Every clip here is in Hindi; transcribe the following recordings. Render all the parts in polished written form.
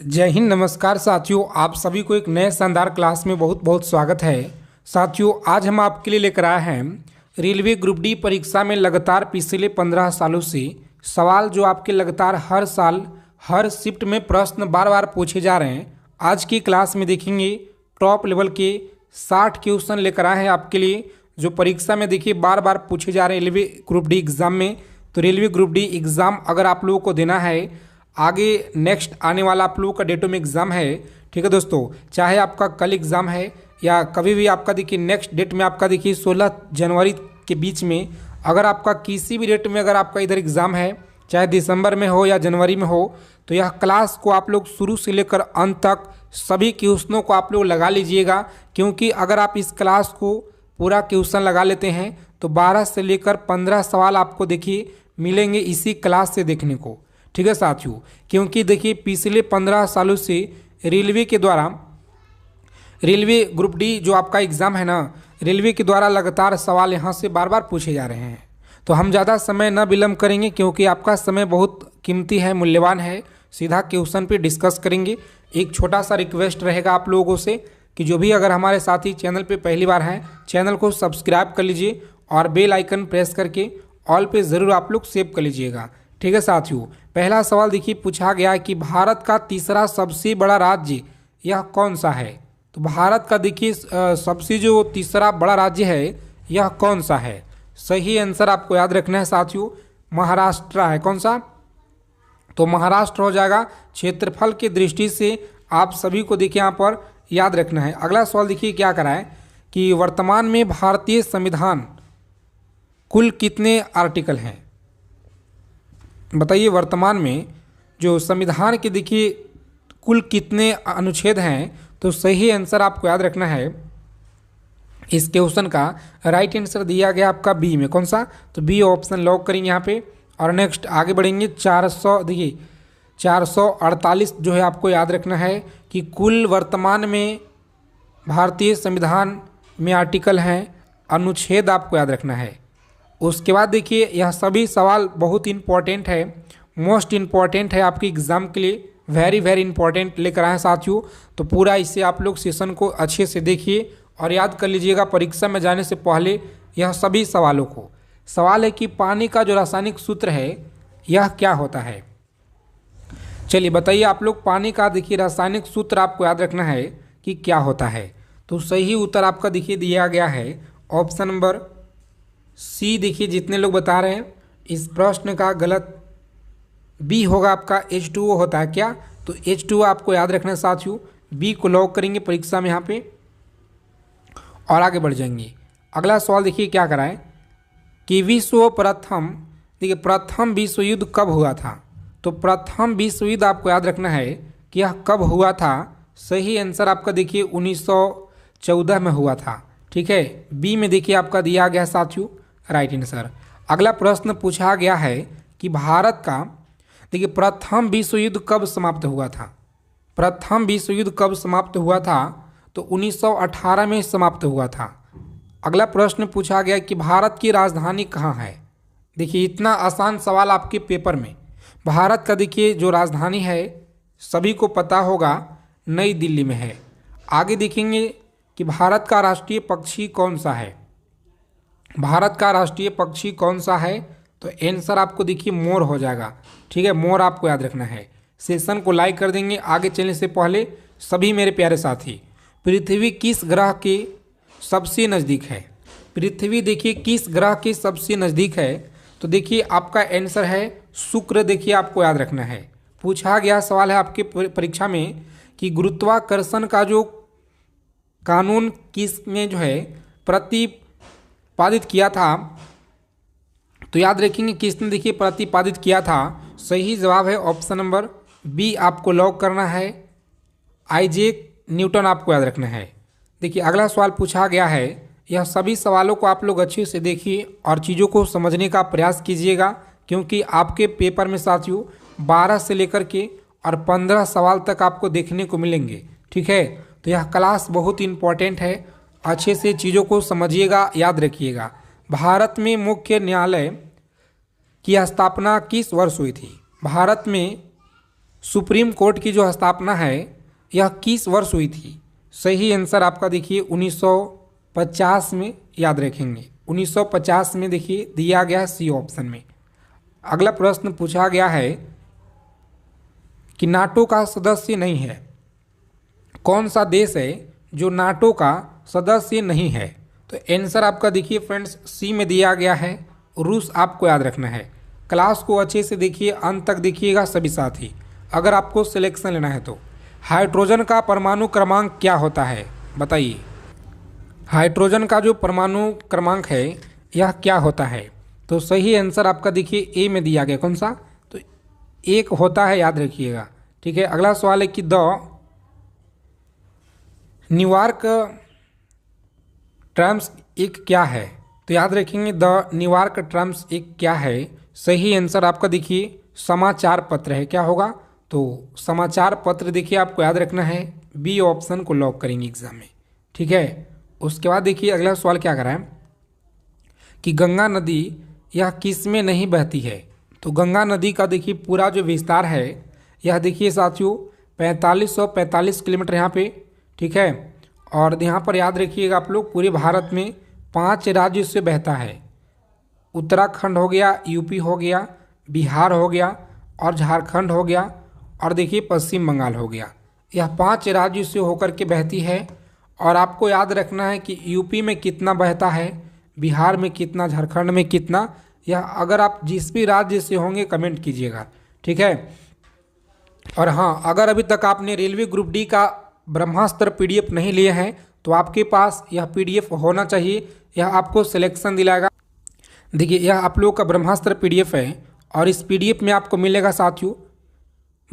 जय हिंद। नमस्कार साथियों, आप सभी को एक नए शानदार क्लास में बहुत बहुत स्वागत है। साथियों, आज हम आपके लिए लेकर आए हैं रेलवे ग्रुप डी परीक्षा में लगातार पिछले 15 सालों से सवाल जो आपके लगातार हर साल हर शिफ्ट में प्रश्न बार बार पूछे जा रहे हैं। आज की क्लास में देखेंगे टॉप लेवल के 60 क्वेश्चन लेकर आए हैं आपके लिए, जो परीक्षा में देखिए बार बार पूछे जा रहे हैं रेलवे ग्रुप डी एग्ज़ाम में। तो रेलवे ग्रुप डी एग्ज़ाम अगर आप लोगों को देना है, आगे नेक्स्ट आने वाला आप लोगों का डेटों में एग्ज़ाम है, ठीक है दोस्तों, चाहे आपका कल एग्ज़ाम है या कभी भी आपका देखिए नेक्स्ट डेट में आपका देखिए 16 जनवरी के बीच में, अगर आपका किसी भी डेट में अगर आपका इधर एग्ज़ाम है, चाहे दिसंबर में हो या जनवरी में हो, तो यह क्लास को आप लोग शुरू से लेकर अंत तक सभी क्वेश्चनों को आप लोग लगा लीजिएगा। क्योंकि अगर आप इस क्लास को पूरा क्वेश्चन लगा लेते हैं तो 12 से लेकर 15 सवाल आपको देखिए मिलेंगे इसी क्लास से देखने को, ठीक है साथियों। क्योंकि देखिए पिछले 15 सालों से रेलवे के द्वारा रेलवे ग्रुप डी जो आपका एग्ज़ाम है ना, रेलवे के द्वारा लगातार सवाल यहाँ से बार बार पूछे जा रहे हैं। तो हम ज़्यादा समय न विलम्ब करेंगे क्योंकि आपका समय बहुत कीमती है, मूल्यवान है। सीधा क्वेश्चन पे डिस्कस करेंगे। एक छोटा सा रिक्वेस्ट रहेगा आप लोगों से कि जो भी अगर हमारे साथी चैनल पे पहली बार हैं, चैनल को सब्सक्राइब कर लीजिए और बेल आइकन प्रेस करके ऑल पे ज़रूर आप लोग सेव कर लीजिएगा, ठीक है साथियों। पहला सवाल देखिए पूछा गया है कि भारत का तीसरा सबसे बड़ा राज्य यह कौन सा है। तो भारत का देखिए सबसे जो तीसरा बड़ा राज्य है यह कौन सा है। सही आंसर आपको याद रखना है साथियों, महाराष्ट्र है। कौन सा? तो महाराष्ट्र हो जाएगा। क्षेत्रफल की दृष्टि से आप सभी को देखिए यहाँ पर याद रखना है। अगला सवाल देखिए क्या करा है कि वर्तमान में भारतीय संविधान कुल कितने आर्टिकल हैं। बताइए वर्तमान में जो संविधान के देखिए कुल कितने अनुच्छेद हैं। तो सही आंसर आपको याद रखना है इस क्वेश्चन का। राइट आंसर दिया गया आपका बी में। कौन सा? तो बी ऑप्शन लॉक करेंगे यहाँ पे। और नेक्स्ट आगे बढ़ेंगे। 400 देखिए 448 जो है आपको याद रखना है कि कुल वर्तमान में भारतीय संविधान में आर्टिकल हैं, अनुच्छेद आपको याद रखना है। उसके बाद देखिए यह सभी सवाल बहुत इंपॉर्टेंट है, मोस्ट इम्पॉर्टेंट है आपके एग्ज़ाम के लिए। वेरी वेरी इंपॉर्टेंट लेकर आए साथियों। तो पूरा इससे आप लोग सेशन को अच्छे से देखिए और याद कर लीजिएगा परीक्षा में जाने से पहले यह सभी सवालों को। सवाल है कि पानी का जो रासायनिक सूत्र है यह क्या होता है। चलिए बताइए आप लोग, पानी का देखिए रासायनिक सूत्र आपको याद रखना है कि क्या होता है। तो सही उत्तर आपका देखिए दिया गया है ऑप्शन नंबर सी। देखिए जितने लोग बता रहे हैं इस प्रश्न का गलत बी होगा आपका H2O होता है क्या। तो H2O आपको याद रखना है साथियों। बी को लॉक करेंगे परीक्षा में यहाँ पे और आगे बढ़ जाएंगे। अगला सवाल देखिए क्या कराए कि प्रथम विश्व युद्ध कब हुआ था। तो प्रथम विश्व युद्ध आपको याद रखना है कि यह कब हुआ था। सही आंसर आपका देखिए 1914 में हुआ था, ठीक है। बी में देखिए आपका दिया गया साथियों राइट आंसर। अगला प्रश्न पूछा गया है कि भारत का देखिए प्रथम विश्व युद्ध कब समाप्त हुआ था। प्रथम विश्व युद्ध कब समाप्त हुआ था। तो 1918 में समाप्त हुआ था। अगला प्रश्न पूछा गया कि भारत की राजधानी कहाँ है। देखिए इतना आसान सवाल आपके पेपर में। भारत का देखिए जो राजधानी है सभी को पता होगा, नई दिल्ली में है। आगे देखेंगे कि भारत का राष्ट्रीय पक्षी कौन सा है। भारत का राष्ट्रीय पक्षी कौन सा है। तो आंसर आपको देखिए मोर हो जाएगा, ठीक है। मोर आपको याद रखना है। सेशन को लाइक कर देंगे। आगे चलने से पहले सभी मेरे प्यारे साथी, पृथ्वी किस ग्रह के सबसे नज़दीक है। पृथ्वी देखिए किस ग्रह के सबसे नज़दीक है। तो देखिए आपका आंसर है शुक्र। देखिए आपको याद रखना है। पूछा गया सवाल है आपके परीक्षा में कि गुरुत्वाकर्षण का जो कानून किसने जो है प्रतिपादित किया था। तो याद रखेंगे किसने देखिए प्रतिपादित किया था। सही जवाब है ऑप्शन नंबर बी, आपको लॉक करना है। आइजैक न्यूटन आपको याद रखना है। देखिए अगला सवाल पूछा गया है। यह सभी सवालों को आप लोग अच्छे से देखिए और चीज़ों को समझने का प्रयास कीजिएगा क्योंकि आपके पेपर में साथियों 12 से लेकर के और 15 सवाल तक आपको देखने को मिलेंगे, ठीक है। तो यह क्लास बहुत इंपॉर्टेंट है, अच्छे से चीज़ों को समझिएगा, याद रखिएगा। भारत में मुख्य न्यायालय की स्थापना किस वर्ष हुई थी। भारत में सुप्रीम कोर्ट की जो स्थापना है यह किस वर्ष हुई थी? सही आंसर आपका देखिए 1950 में, याद रखेंगे 1950 में देखिए दिया गया सी ऑप्शन में। अगला प्रश्न पूछा गया है कि नाटो का सदस्य नहीं है, कौन सा देश है जो नाटो का सदस्य नहीं है? तो आंसर आपका देखिए फ्रेंड्स सी में दिया गया है, रूस आपको याद रखना है। क्लास को अच्छे से देखिए, अंत तक देखिएगा सभी साथी, अगर आपको सिलेक्शन लेना है तो। हाइड्रोजन का परमाणु क्रमांक क्या होता है बताइए? हाइड्रोजन का जो परमाणु क्रमांक है यह क्या होता है? तो सही आंसर आपका देखिए ए में दिया गया, कौन सा? तो एक होता है, याद रखिएगा। ठीक है, अगला सवाल है कि द न्यूयॉर्क ट्रम्स एक क्या है? तो याद रखेंगे द न्यूयॉर्क ट्रम्स एक क्या है? सही आंसर आपका देखिए समाचार पत्र है। क्या होगा? तो समाचार पत्र देखिए आपको याद रखना है, बी ऑप्शन को लॉक करेंगे एग्जाम में। ठीक है, उसके बाद देखिए अगला सवाल क्या करा है कि गंगा नदी यह किस में नहीं बहती है? तो गंगा नदी का देखिए पूरा जो विस्तार है यह देखिए साथियों 4545 किलोमीटर यहाँ पे। ठीक है, और यहाँ पर याद रखिएगा आप लोग पूरे भारत में 5 राज्यों से बहता है। उत्तराखंड हो गया, यूपी हो गया, बिहार हो गया और झारखंड हो गया और देखिए पश्चिम बंगाल हो गया। यह 5 राज्यों से होकर के बहती है। और आपको याद रखना है कि यूपी में कितना बहता है, बिहार में कितना, झारखंड में कितना, यह अगर आप जिस भी राज्य से होंगे कमेंट कीजिएगा। ठीक है, और हाँ, अगर अभी तक आपने रेलवे ग्रुप डी का ब्रह्मास्त्र पीडीएफ नहीं लिए हैं तो आपके पास यह पीडीएफ होना चाहिए, यह आपको सिलेक्शन दिलाएगा। देखिए यह आप लोगों का ब्रह्मास्त्र पीडीएफ है और इस पीडीएफ में आपको मिलेगा साथियों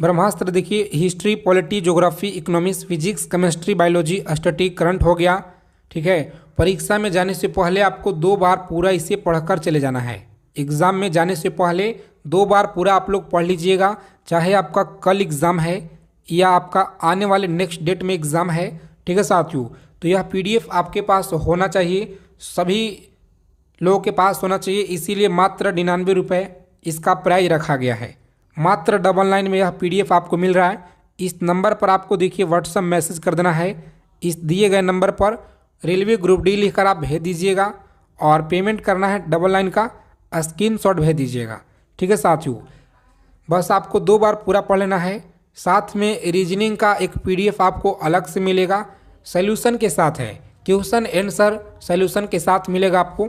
ब्रह्मास्त्र देखिए history, polity, geography, economics, physics, chemistry, biology, static, current हो गया। ठीक है, परीक्षा में जाने से पहले आपको 2 बार पूरा इसे पढ़कर चले जाना है। एग्ज़ाम में जाने से पहले 2 बार पूरा आप लोग पढ़ लीजिएगा, चाहे आपका कल एग्ज़ाम है या आपका आने वाले नेक्स्ट डेट में एग्ज़ाम है। ठीक है साथियों, तो यह पीडीएफ आपके पास होना चाहिए, सभी लोगों के पास होना चाहिए, इसीलिए मात्र 99 रुपये इसका प्राइस रखा गया है। मात्र 99 में यह पीडीएफ आपको मिल रहा है। इस नंबर पर आपको देखिए व्हाट्सएप मैसेज कर देना है, इस दिए गए नंबर पर रेलवे ग्रुप डी लिखकर आप भेज दीजिएगा और पेमेंट करना है 99 का, स्क्रीनशॉट भेज दीजिएगा। ठीक है साथियों, बस आपको 2 बार पूरा पढ़ लेना है। साथ में रीजनिंग का एक पीडीएफ आपको अलग से मिलेगा, सॉल्यूशन के साथ है, क्वेश्चन आंसर सॉल्यूशन के साथ मिलेगा आपको।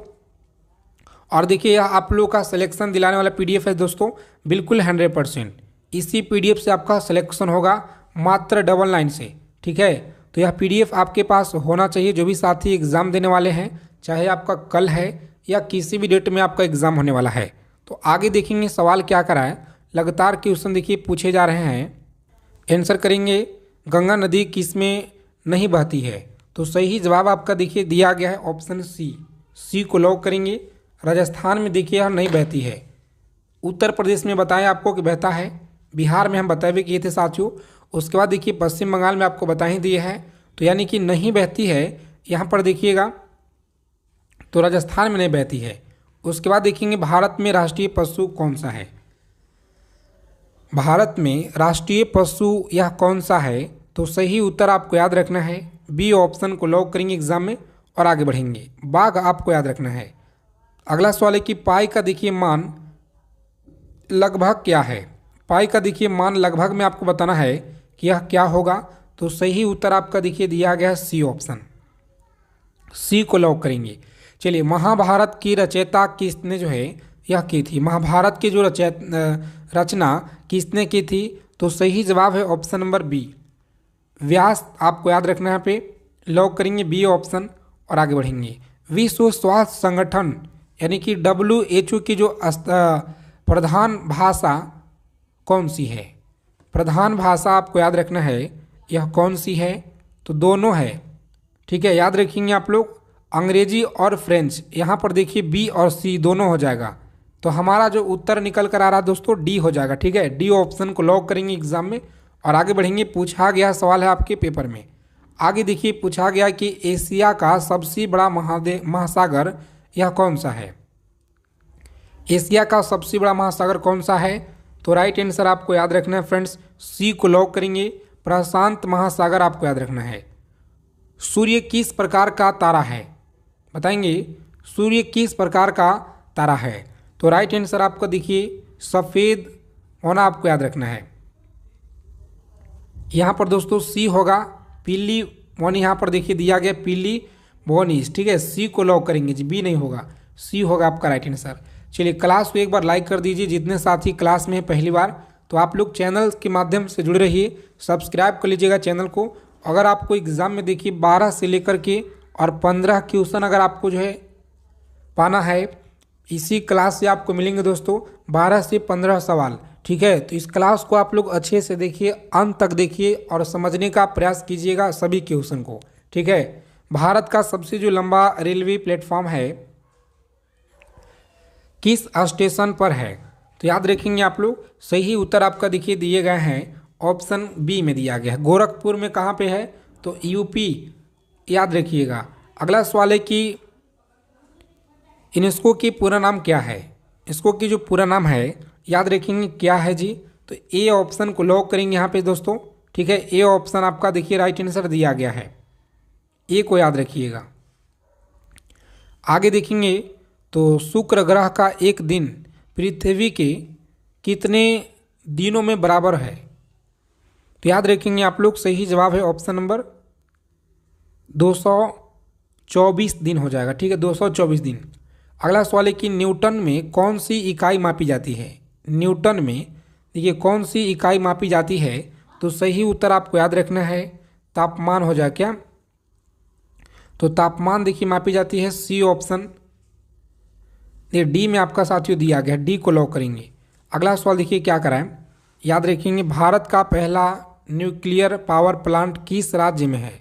और देखिए यह आप लोगों का सिलेक्शन दिलाने वाला पीडीएफ है दोस्तों, बिल्कुल 100%। इसी पीडीएफ से आपका सिलेक्शन होगा मात्र 99 से। ठीक है, तो यह पीडीएफ आपके पास होना चाहिए जो भी साथी एग्ज़ाम देने वाले हैं, चाहे आपका कल है या किसी भी डेट में आपका एग्ज़ाम होने वाला है। तो आगे देखेंगे सवाल क्या करा है, लगातार क्वेश्चन देखिए पूछे जा रहे हैं, आंसर करेंगे गंगा नदी किस में नहीं बहती है? तो सही जवाब आपका देखिए दिया गया है ऑप्शन सी को लॉक करेंगे। राजस्थान में देखिए यह नहीं बहती है, उत्तर प्रदेश में बताया आपको कि बहता है, बिहार में हम बताए हुए किए थे साथियों। उसके बाद देखिए पश्चिम बंगाल में आपको बता ही दिए हैं, तो यानी कि नहीं बहती है यहाँ पर देखिएगा, तो राजस्थान में नहीं बहती है। उसके बाद देखेंगे भारत में राष्ट्रीय पशु कौन सा है? भारत में राष्ट्रीय पशु यह कौन सा है? तो सही उत्तर आपको याद रखना है, बी ऑप्शन को लॉक करेंगे एग्जाम में और आगे बढ़ेंगे। बाघ आपको याद रखना है। अगला सवाल है कि पाई का देखिए मान लगभग क्या है? पाई का देखिए मान लगभग में आपको बताना है कि यह क्या होगा। तो सही उत्तर आपका देखिए दिया गया है सी ऑप्शन, सी को लॉक करेंगे। चलिए, महाभारत की रचयिता किसने जो है यह की थी? महाभारत की जो रचना किसने की थी? तो सही जवाब है ऑप्शन नंबर बी, व्यास आपको याद रखना है, यहाँ पे लॉक करेंगे बी ऑप्शन और आगे बढ़ेंगे। विश्व स्वास्थ्य संगठन यानी कि WHO की जो प्रधान भाषा कौन सी है? प्रधान भाषा आपको याद रखना है, यह कौन सी है? तो दोनों है। ठीक है, याद रखेंगे आप लोग, अंग्रेजी और फ्रेंच। यहाँ पर देखिए बी और सी दोनों हो जाएगा, तो हमारा जो उत्तर निकल कर आ रहा है दोस्तों डी हो जाएगा। ठीक है, डी ऑप्शन को लॉक करेंगे एग्जाम में और आगे बढ़ेंगे। पूछा गया सवाल है आपके पेपर में, आगे देखिए पूछा गया कि एशिया का सबसे बड़ा महासागर यह कौन सा है? एशिया का सबसे बड़ा महासागर कौन सा है? तो राइट आंसर आपको याद रखना है फ्रेंड्स, सी को लॉक करेंगे, प्रशांत महासागर आपको याद रखना है। सूर्य किस प्रकार का तारा है, बताएंगे सूर्य किस प्रकार का तारा है। तो राइट आंसर आपका देखिए सफ़ेद होना आपको याद रखना है। यहाँ पर दोस्तों सी होगा, पीली मोनी यहाँ पर देखिए दिया गया पीली बोनीस, ठीक है, सी को लॉक करेंगे जी, बी नहीं होगा, सी होगा आपका राइट आंसर। चलिए क्लास को एक बार लाइक कर दीजिए, जितने साथी क्लास में हैं पहली बार तो आप लोग चैनल के माध्यम से जुड़े रहिए, सब्सक्राइब कर लीजिएगा चैनल को। अगर आपको एग्ज़ाम में देखिए 12 से लेकर के और 15 क्वेश्चन अगर आपको जो है पाना है, इसी क्लास से आपको मिलेंगे दोस्तों 12 से 15 सवाल, ठीक है। तो इस क्लास को आप लोग अच्छे से देखिए, अंत तक देखिए और समझने का प्रयास कीजिएगा सभी क्वेश्चन को, ठीक है। भारत का सबसे जो लंबा रेलवे प्लेटफॉर्म है किस स्टेशन पर है, तो याद रखेंगे आप लोग, सही उत्तर आपका देखिए दिए गए हैं ऑप्शन बी में दिया गया है। गोरखपुर में कहाँ पे है, तो यूपी, याद रखिएगा। अगला सवाल है कि यूनेस्को की पूरा नाम क्या है, इसको की जो पूरा नाम है याद रखेंगे क्या है जी, तो ए ऑप्शन को लॉक करेंगे यहाँ पे दोस्तों, ठीक है। ए ऑप्शन आपका देखिए राइट आंसर दिया गया है, ए को याद रखिएगा। आगे देखेंगे तो शुक्र ग्रह का एक दिन पृथ्वी के कितने दिनों में बराबर है, तो याद रखेंगे आप लोग, सही जवाब है ऑप्शन नंबर 224 दिन हो जाएगा, ठीक है, 224 दिन। अगला सवाल है कि न्यूटन में कौन सी इकाई मापी जाती है, न्यूटन में देखिए कौन सी इकाई मापी जाती है, तो सही उत्तर आपको याद रखना है तापमान हो जाए क्या, तो तापमान देखिए मापी जाती है, सी ऑप्शन। ये डी में आपका साथियों दिया गया, डी को लॉक करेंगे। अगला सवाल देखिए क्या कराएं, याद रखेंगे भारत का पहला न्यूक्लियर पावर प्लांट किस राज्य में है,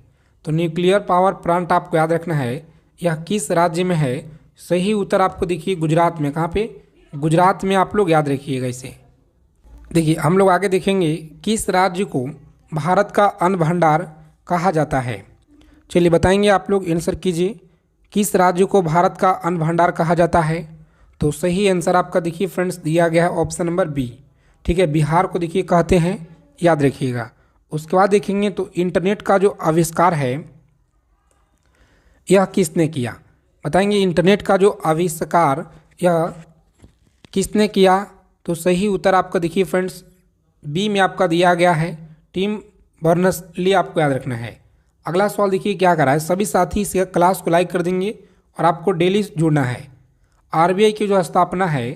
तो न्यूक्लियर पावर प्लांट आपको याद रखना है यह किस राज्य में है, सही उत्तर आपको देखिए गुजरात में, कहाँ पे, गुजरात में आप लोग याद रखिएगा इसे। देखिए हम लोग आगे देखेंगे किस राज्य को भारत का अन्न भंडार कहा जाता है, चलिए बताएंगे आप लोग, आंसर कीजिए, किस राज्य को भारत का अन्न भंडार कहा जाता है। तो सही आंसर आपका देखिए फ्रेंड्स दिया गया है ऑप्शन नंबर बी, ठीक है, बिहार को देखिए कहते हैं, याद रखिएगा। उसके बाद देखेंगे तो इंटरनेट का जो आविष्कार है यह किसने किया, बताएंगे इंटरनेट का जो आविष्कार यह किसने किया, तो सही उत्तर आपका देखिए फ्रेंड्स बी में आपका दिया गया है, टिम बर्नर्स-ली आपको याद रखना है। अगला सवाल देखिए क्या करा है, सभी साथी इस क्लास को लाइक कर देंगे और आपको डेली जुड़ना है। आरबीआई की जो स्थापना है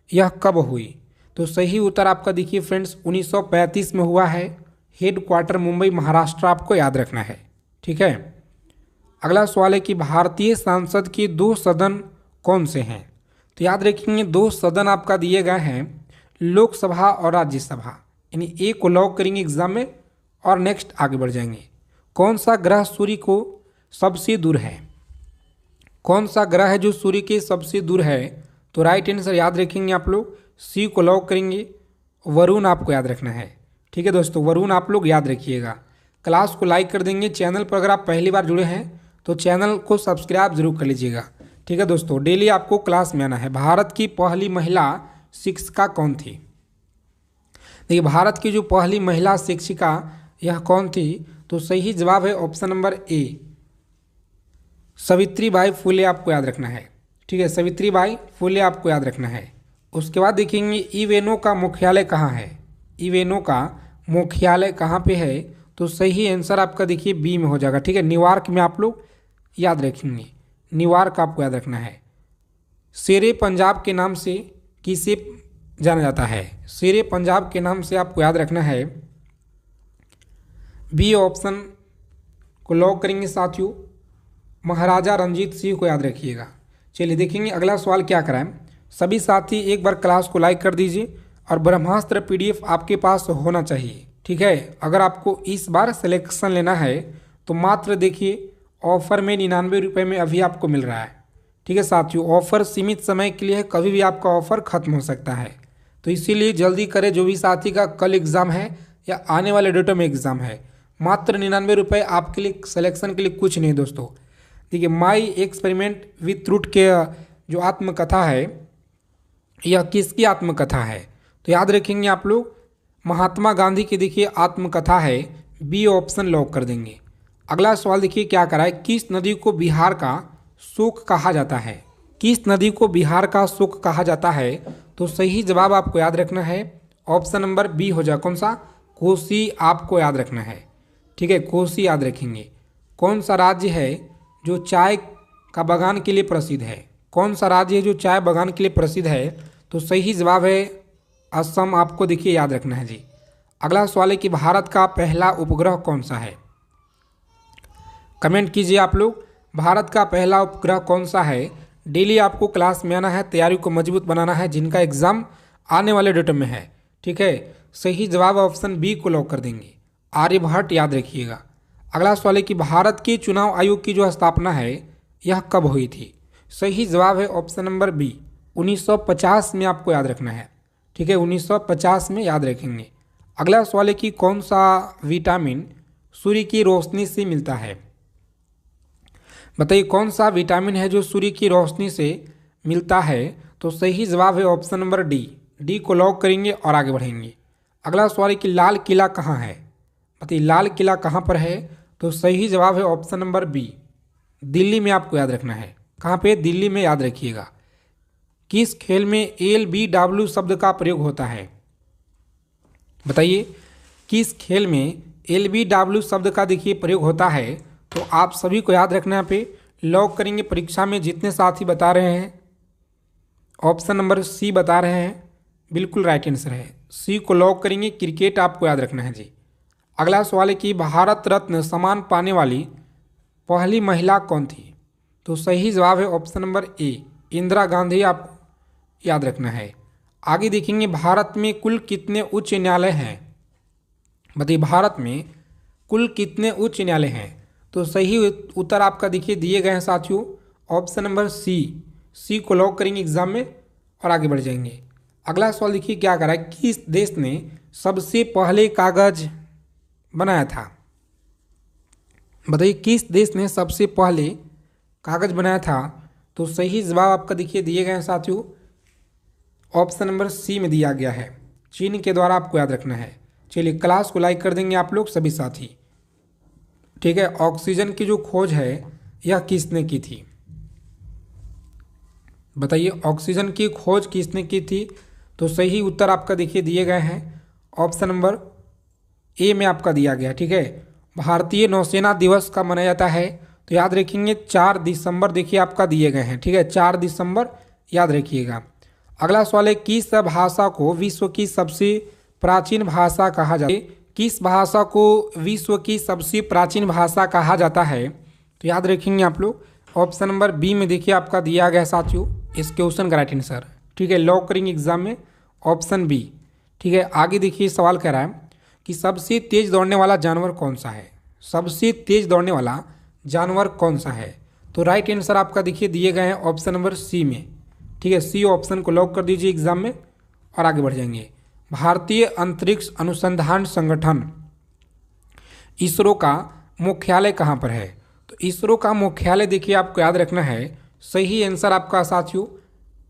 यह कब हुई, तो सही उत्तर आपका देखिए फ्रेंड्स 1935 में हुआ है, हेड क्वार्टर मुंबई महाराष्ट्र आपको याद रखना है, ठीक है। अगला सवाल है कि भारतीय संसद के 2 सदन कौन से हैं, तो याद रखेंगे 2 सदन आपका दिए गए हैं, लोकसभा और राज्यसभा, यानी ए को लॉक करेंगे एग्जाम में और नेक्स्ट आगे बढ़ जाएंगे। कौन सा ग्रह सूर्य को सबसे दूर है, कौन सा ग्रह है जो सूर्य के सबसे दूर है, तो राइट आंसर याद रखेंगे आप लोग, सी को लॉक करेंगे, वरुण आपको याद रखना है, ठीक है दोस्तों, वरुण आप लोग याद रखिएगा। क्लास को लाइक कर देंगे, चैनल पर अगर आप पहली बार जुड़े हैं तो चैनल को सब्सक्राइब जरूर कर लीजिएगा, ठीक है दोस्तों। डेली आपको क्लास में आना है। भारत की पहली महिला शिक्षिका कौन थी, देखिए भारत की जो पहली महिला शिक्षिका यह कौन थी, तो सही जवाब है option number A, Savitribai Phule आपको याद रखना है, ठीक है, सावित्रीबाई फुले आपको याद रखना है। उसके बाद देखेंगे इवेनो का मुख्यालय कहाँ है, इवेनो का मुख्यालय कहाँ पे है, तो सही आंसर आपका देखिए बी में हो जाएगा, ठीक है, न्यूयॉर्क में आप लोग याद रखेंगे, न्यूयॉर्क आपको याद रखना है। शेरे पंजाब के नाम से किसे जाना जाता है, शेरे पंजाब के नाम से आपको याद रखना है, बी ऑप्शन को लॉक करेंगे साथियों, महाराजा रंजीत सिंह को याद रखिएगा। चलिए देखेंगे अगला सवाल क्या कराएं, सभी साथी एक बार क्लास को लाइक कर दीजिए और ब्रह्मास्त्र पीडीएफ आपके पास होना चाहिए, ठीक है। अगर आपको इस बार सिलेक्शन लेना है तो मात्र देखिए ऑफर में 99 रुपये में अभी आपको मिल रहा है, ठीक है साथियों, ऑफर सीमित समय के लिए है, कभी भी आपका ऑफर खत्म हो सकता है, तो इसीलिए जल्दी करें। जो भी साथी का कल एग्ज़ाम है या आने वाले डेटों में एग्ज़ाम है, मात्र 99 रुपये आपके लिए, सिलेक्शन के लिए कुछ नहीं दोस्तों। देखिए माई एक्सपेरिमेंट विथ रूट के जो आत्मकथा है यह किसकी आत्मकथा है, तो तो याद रखेंगे आप लोग महात्मा गांधी की देखिए आत्मकथा है, बी ऑप्शन लॉक कर देंगे। अगला सवाल देखिए क्या करा है, किस नदी को बिहार का शोक कहा जाता है? किस नदी को बिहार का शोक कहा जाता है? तो सही जवाब आपको याद रखना है ऑप्शन नंबर बी हो जाए, कौन सा? कोसी आपको याद रखना है। ठीक है, कोसी याद रखेंगे। कौन सा राज्य है जो चाय का बागान के लिए प्रसिद्ध है? कौन सा राज्य है जो चाय बागान के लिए प्रसिद्ध है? तो सही जवाब है असम, आपको देखिए याद रखना है जी। अगला सवाल है कि भारत का पहला उपग्रह कौन सा है? कमेंट कीजिए आप लोग, भारत का पहला उपग्रह कौन सा है? डेली आपको क्लास में आना है, तैयारी को मजबूत बनाना है, जिनका एग्जाम आने वाले डेट में है। ठीक है, सही जवाब ऑप्शन बी को लॉक कर देंगे, आर्यभट्ट याद रखिएगा। अगला सवाल है कि भारत के चुनाव आयोग की जो स्थापना है यह कब हुई थी? सही जवाब है ऑप्शन नंबर बी, 1950 में आपको याद रखना है। ठीक है, 1950 में याद रखेंगे। अगला सवाल है कि कौन सा विटामिन सूर्य की रोशनी से मिलता है? बताइए कौन सा विटामिन है जो सूर्य की रोशनी से मिलता है? तो सही जवाब है ऑप्शन नंबर डी, डी को लॉक करेंगे और आगे बढ़ेंगे। अगला सवाल है कि लाल किला कहाँ है? बताइए लाल किला कहाँ पर है? तो सही जवाब है ऑप्शन नंबर बी, दिल्ली में आपको याद रखना है। कहाँ पे? दिल्ली में याद रखिएगा। किस खेल में LBW शब्द का प्रयोग होता है? बताइए किस खेल में LBW शब्द का देखिए प्रयोग होता है? तो आप सभी को याद रखना, यहाँ पे लॉक करेंगे। परीक्षा में जितने साथी बता रहे हैं ऑप्शन नंबर सी बता रहे हैं, बिल्कुल राइट आंसर है, सी को लॉक करेंगे। क्रिकेट आपको याद रखना है जी। अगला सवाल है कि भारत रत्न सम्मान पाने वाली पहली महिला कौन थी? तो सही जवाब है option number A, Indira Gandhi आपको याद रखना है। आगे देखेंगे भारत में कुल कितने उच्च न्यायालय हैं? बताइए भारत में कुल कितने उच्च न्यायालय हैं? तो सही उत्तर आपका देखिए दिए गए हैं साथियों, ऑप्शन नंबर सी, सी को लॉक करेंगे एग्जाम में और आगे बढ़ जाएंगे। अगला सवाल देखिए क्या करा है, किस देश ने सबसे पहले कागज बनाया था? बताइए किस देश ने सबसे पहले कागज बनाया था? तो सही जवाब आपका देखिए दिए गए हैं साथियों, ऑप्शन नंबर सी में दिया गया है, चीन के द्वारा आपको याद रखना है। चलिए क्लास को लाइक कर देंगे आप लोग सभी साथी। ठीक है, ऑक्सीजन की जो खोज है यह किसने की थी? बताइए ऑक्सीजन की खोज किसने की थी? तो सही उत्तर आपका देखिए दिए गए हैं, ऑप्शन नंबर ए में आपका दिया गया। ठीक है, भारतीय नौसेना दिवस का मनाया जाता है, तो याद रखेंगे 4 दिसंबर देखिए आपका दिए गए हैं। ठीक है, 4 दिसंबर याद रखिएगा। अगला सवाल है किस भाषा को विश्व की सबसे प्राचीन भाषा कहा जाता है? किस भाषा को विश्व की सबसे प्राचीन भाषा कहा जाता है? तो याद रखेंगे आप लोग, ऑप्शन नंबर बी में देखिए आपका दिया गया साथियों, इस क्वेश्चन का राइट आंसर। ठीक है, लॉक करेंगे एग्जाम में ऑप्शन बी। ठीक है, आगे देखिए सवाल कह रहा है कि सबसे तेज दौड़ने वाला जानवर कौन सा है? सबसे तेज दौड़ने वाला जानवर कौन सा है? तो राइट आंसर आपका देखिए दिए गए हैं ऑप्शन नंबर सी में। ठीक है, सी ऑप्शन को लॉक कर दीजिए एग्जाम में और आगे बढ़ जाएंगे। भारतीय अंतरिक्ष अनुसंधान संगठन इसरो का मुख्यालय कहाँ पर है? तो इसरो का मुख्यालय देखिए आपको याद रखना है, सही आंसर आपका साथियों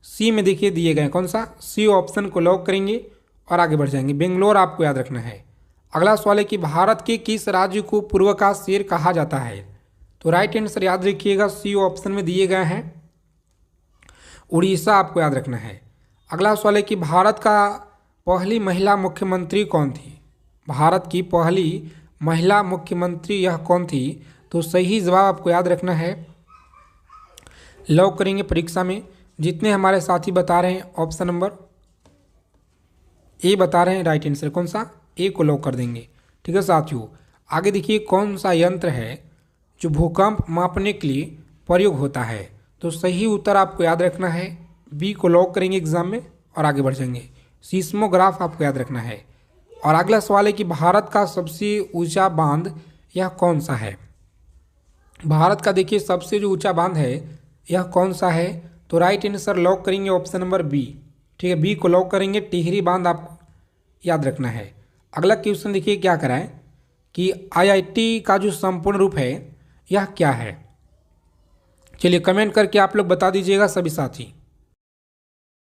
सी में देखिए दिए गए, कौन सा? सी ऑप्शन को लॉक करेंगे और आगे बढ़ जाएंगे। बेंगलोर आपको याद रखना है। अगला सवाल है कि भारत के किस राज्य को पूर्व का शेर कहा जाता है? तो राइट आंसर याद रखिएगा सी ऑप्शन में दिए गए हैं, उड़ीसा आपको याद रखना है। अगला सवाल है कि भारत का पहली महिला मुख्यमंत्री कौन थी? भारत की पहली महिला मुख्यमंत्री यह कौन थी? तो सही जवाब आपको याद रखना है, लॉक करेंगे परीक्षा में। जितने हमारे साथी बता रहे हैं ऑप्शन नंबर ए बता रहे हैं राइट आंसर, कौन सा? ए को लॉक कर देंगे। ठीक है साथियों, आगे देखिए कौन सा यंत्र है जो भूकंप मापने के लिए प्रयोग होता है? तो सही उत्तर आपको याद रखना है, बी को लॉक करेंगे एग्जाम में और आगे बढ़ जाएंगे। सीस्मोग्राफ आपको याद रखना है। और अगला सवाल है कि भारत का सबसे ऊंचा बांध यह कौन सा है? भारत का देखिए सबसे जो ऊंचा बांध है यह कौन सा है? तो राइट आंसर लॉक करेंगे ऑप्शन नंबर बी। ठीक है, बी को लॉक करेंगे, टिहरी बांध आपको याद रखना है। अगला क्वेश्चन देखिए क्या कराएं कि IIT का जो संपूर्ण रूप है यह क्या है? चलिए कमेंट करके आप लोग बता दीजिएगा सभी साथी।